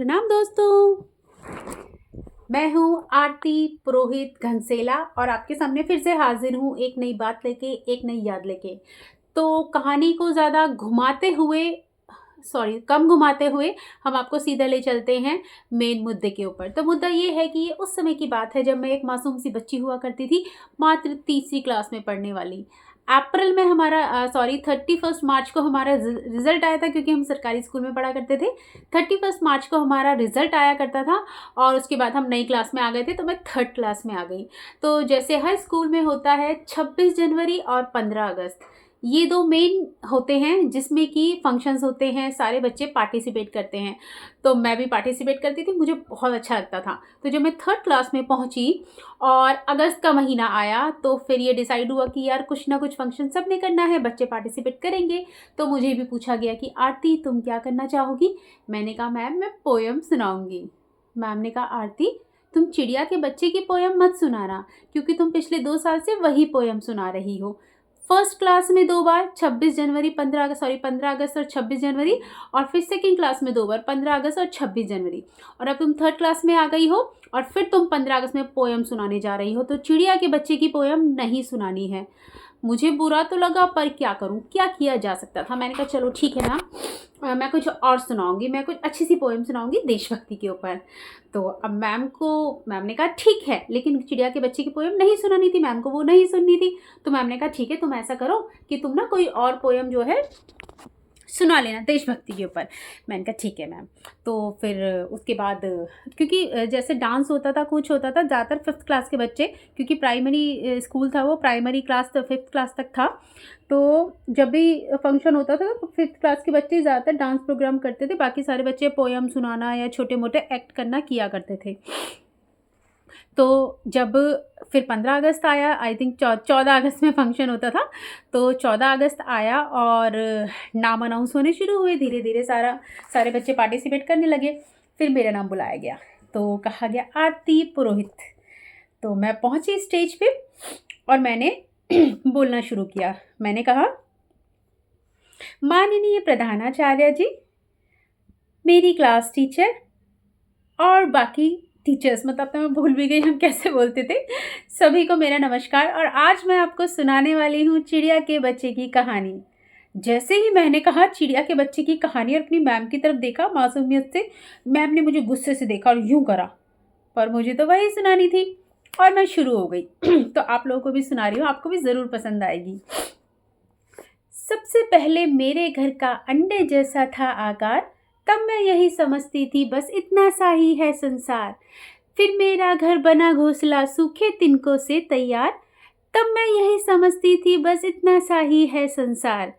प्रणाम दोस्तों, मैं हूँ आरती पुरोहित घनसेला और आपके सामने फिर से हाजिर हूँ एक नई बात लेके, एक नई याद लेके। तो कहानी को ज़्यादा घुमाते हुए कम घुमाते हुए हम आपको सीधा ले चलते हैं मेन मुद्दे के ऊपर। तो मुद्दा ये है कि ये उस समय की बात है जब मैं एक मासूम सी बच्ची हुआ करती थी, मात्र तीसरी क्लास में पढ़ने वाली। अप्रैल में हमारा 31 मार्च को हमारा रिज़ल्ट आया था, क्योंकि हम सरकारी स्कूल में पढ़ा करते थे। 31 मार्च को हमारा रिज़ल्ट आया करता था और उसके बाद हम नई क्लास में आ गए थे, तो मैं थर्ड क्लास में आ गई। तो जैसे हर स्कूल में होता है 26 जनवरी और 15 अगस्त, ये 2 मेन होते हैं जिसमें कि फंक्शंस होते हैं, सारे बच्चे पार्टिसिपेट करते हैं। तो मैं भी पार्टिसिपेट करती थी, मुझे बहुत अच्छा लगता था। तो जब मैं थर्ड क्लास में पहुंची और अगस्त का महीना आया, तो फिर ये डिसाइड हुआ कि यार कुछ ना कुछ फंक्शन सब ने करना है, बच्चे पार्टिसिपेट करेंगे। तो मुझे भी पूछा गया कि आरती तुम क्या करना चाहोगी? मैंने कहा मैम मैं पोएम सुनाऊंगी। मैम ने कहा आरती तुम चिड़िया के बच्चे की पोएम मत सुनाना, क्योंकि तुम पिछले 2 साल से वही पोएम सुना रही हो। फर्स्ट क्लास में 2 बार 26 जनवरी 15 अगस्त और 26 जनवरी, और फिर सेकंड क्लास में 2 बार 15 अगस्त और 26 जनवरी, और अब तुम थर्ड क्लास में आ गई हो और फिर तुम 15 अगस्त में पोएम सुनाने जा रही हो। तो चिड़िया के बच्चे की पोएम नहीं सुनानी है। मुझे बुरा तो लगा, पर क्या करूं, क्या किया जा सकता था। मैंने कहा चलो ठीक है ना, मैं कुछ और सुनाऊंगी, मैं कुछ अच्छी सी पोएम सुनाऊंगी देशभक्ति के ऊपर। तो अब मैम ने कहा ठीक है, लेकिन चिड़िया के बच्चे की पोएम नहीं सुनानी थी, मैम को वो नहीं सुननी थी। तो मैम ने कहा ठीक है, तुम ऐसा करो कि तुम ना कोई और पोएम जो है सुना लेना देशभक्ति के ऊपर। मैंने कहा ठीक है मैम। तो फिर उसके बाद, क्योंकि जैसे डांस होता था, कुछ होता था, ज़्यादातर 5th क्लास के बच्चे, क्योंकि प्राइमरी स्कूल था वो, प्राइमरी क्लास तो 5th क्लास तक था। तो जब भी फंक्शन होता था तो 5th क्लास के बच्चे ज़्यादातर डांस प्रोग्राम करते थे, बाकी सारे बच्चे पोएम सुनाना या छोटे मोटे एक्ट करना किया करते थे। तो जब फिर 15 अगस्त आया, आई थिंक 14 अगस्त में फंक्शन होता था। तो 14 अगस्त आया और नाम अनाउंस होने शुरू हुए, धीरे धीरे सारे बच्चे पार्टिसिपेट करने लगे। फिर मेरा नाम बुलाया गया, तो कहा गया आरती पुरोहित। तो मैं पहुंची स्टेज पे और मैंने बोलना शुरू किया। मैंने कहा माननीय प्रधानाचार्य जी, मेरी क्लास टीचर और बाकी टीचर्स, मतलब तो मैं भूल भी गई हम कैसे बोलते थे, सभी को मेरा नमस्कार। और आज मैं आपको सुनाने वाली हूँ चिड़िया के बच्चे की कहानी। जैसे ही मैंने कहा चिड़िया के बच्चे की कहानी और अपनी मैम की तरफ देखा मासूमियत से, मैम ने मुझे गुस्से से देखा और यूं करा, पर मुझे तो वही सुनानी थी और मैं शुरू हो गई। तो आप लोगों को भी सुना रही हूँ, आपको भी ज़रूर पसंद आएगी। सबसे पहले मेरे घर का अंडे जैसा था आकार, तब मैं यही समझती थी बस इतना सा ही है संसार। फिर मेरा घर बना घोंसला सूखे तिनकों से तैयार, तब मैं यही समझती थी बस इतना सा ही है संसार।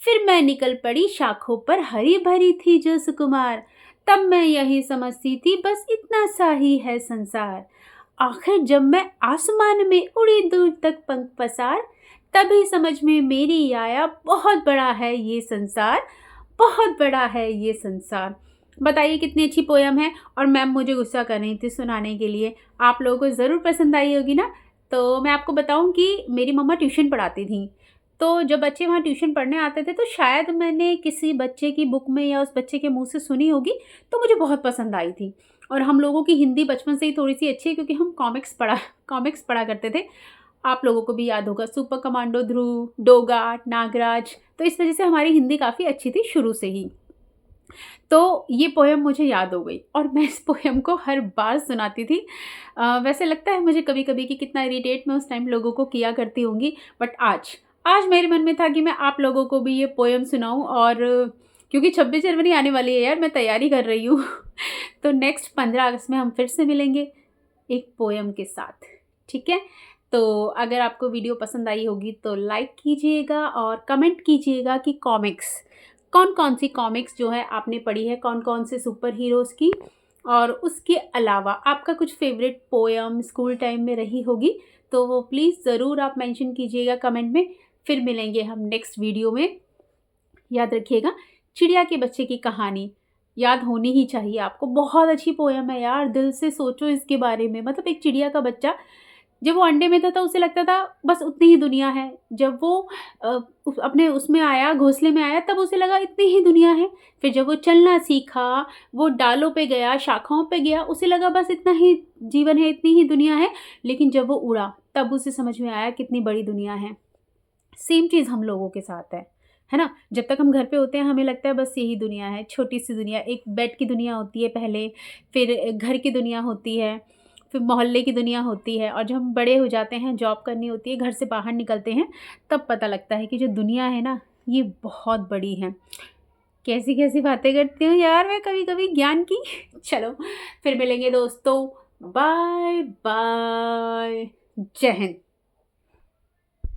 फिर मैं निकल पड़ी शाखों पर हरी भरी थी जो सुकुमार, तब मैं यही समझती थी बस इतना सा ही है संसार। आखिर जब मैं आसमान में उड़ी दूर तक पंख पसार, तभी समझ में मेरी आया बहुत बड़ा है ये संसार, बहुत बड़ा है ये संसार। बताइए कितनी अच्छी पोयम है। और मैम मुझे गुस्सा कर रही थी सुनाने के लिए, आप लोगों को ज़रूर पसंद आई होगी ना। तो मैं आपको बताऊं कि मेरी मम्मा ट्यूशन पढ़ाती थी, तो जब बच्चे वहाँ ट्यूशन पढ़ने आते थे तो शायद मैंने किसी बच्चे की बुक में या उस बच्चे के मुंह से सुनी होगी, तो मुझे बहुत पसंद आई थी। और हम लोगों की हिंदी बचपन से ही थोड़ी सी अच्छी है, क्योंकि हम कॉमिक्स पढ़ा करते थे। आप लोगों को भी याद होगा सुपर कमांडो ध्रुव, डोगा, नागराज। तो इस वजह से हमारी हिंदी काफ़ी अच्छी थी शुरू से ही। तो ये पोएम मुझे याद हो गई और मैं इस पोएम को हर बार सुनाती थी। वैसे लगता है मुझे कभी-कभी कि कितना इरिटेट मैं उस टाइम लोगों को किया करती होंगी, बट आज मेरे मन में था कि मैं आप लोगों को भी ये पोएम सुनाऊँ। और क्योंकि 26 जनवरी आने वाली है यार, मैं तैयारी कर रही हूँ। तो नेक्स्ट 15 अगस्त में हम फिर से मिलेंगे एक पोएम के साथ, ठीक है? तो अगर आपको वीडियो पसंद आई होगी तो लाइक कीजिएगा और कमेंट कीजिएगा कि कौन कौन सी कॉमिक्स जो है आपने पढ़ी है, कौन कौन से सुपर हीरोज़ की, और उसके अलावा आपका कुछ फेवरेट पोएम स्कूल टाइम में रही होगी, तो वो प्लीज़ ज़रूर आप मेंशन कीजिएगा कमेंट में। फिर मिलेंगे हम नेक्स्ट वीडियो में। याद रखिएगा, चिड़िया के बच्चे की कहानी याद होनी ही चाहिए आपको। बहुत अच्छी पोएम है यार, दिल से सोचो इसके बारे में। मतलब एक चिड़िया का बच्चा जब वो अंडे में था तो उसे लगता था बस उतनी ही दुनिया है। जब वो अपने उसमें आया, घोंसले में आया, तब उसे लगा इतनी ही दुनिया है। फिर जब वो चलना सीखा, वो डालों पे गया, शाखाओं पे गया, उसे लगा बस इतना ही जीवन है, इतनी ही दुनिया है। लेकिन जब वो उड़ा, तब उसे समझ में आया कितनी बड़ी दुनिया है। सेम चीज़ हम लोगों के साथ है ना? जब तक हम घर पे होते हैं हमें लगता है बस यही दुनिया है, छोटी-सी दुनिया, एक बेड की दुनिया होती है पहले, फिर घर की दुनिया होती है, फिर मोहल्ले की दुनिया होती है, और जब हम बड़े हो जाते हैं, जॉब करनी होती है, घर से बाहर निकलते हैं, तब पता लगता है कि जो दुनिया है ना, ये बहुत बड़ी है। कैसी-कैसी बातें करती हूँ यार मैं कभी-कभी ज्ञान की। चलो, फिर मिलेंगे दोस्तों। Bye bye. जय हिंद।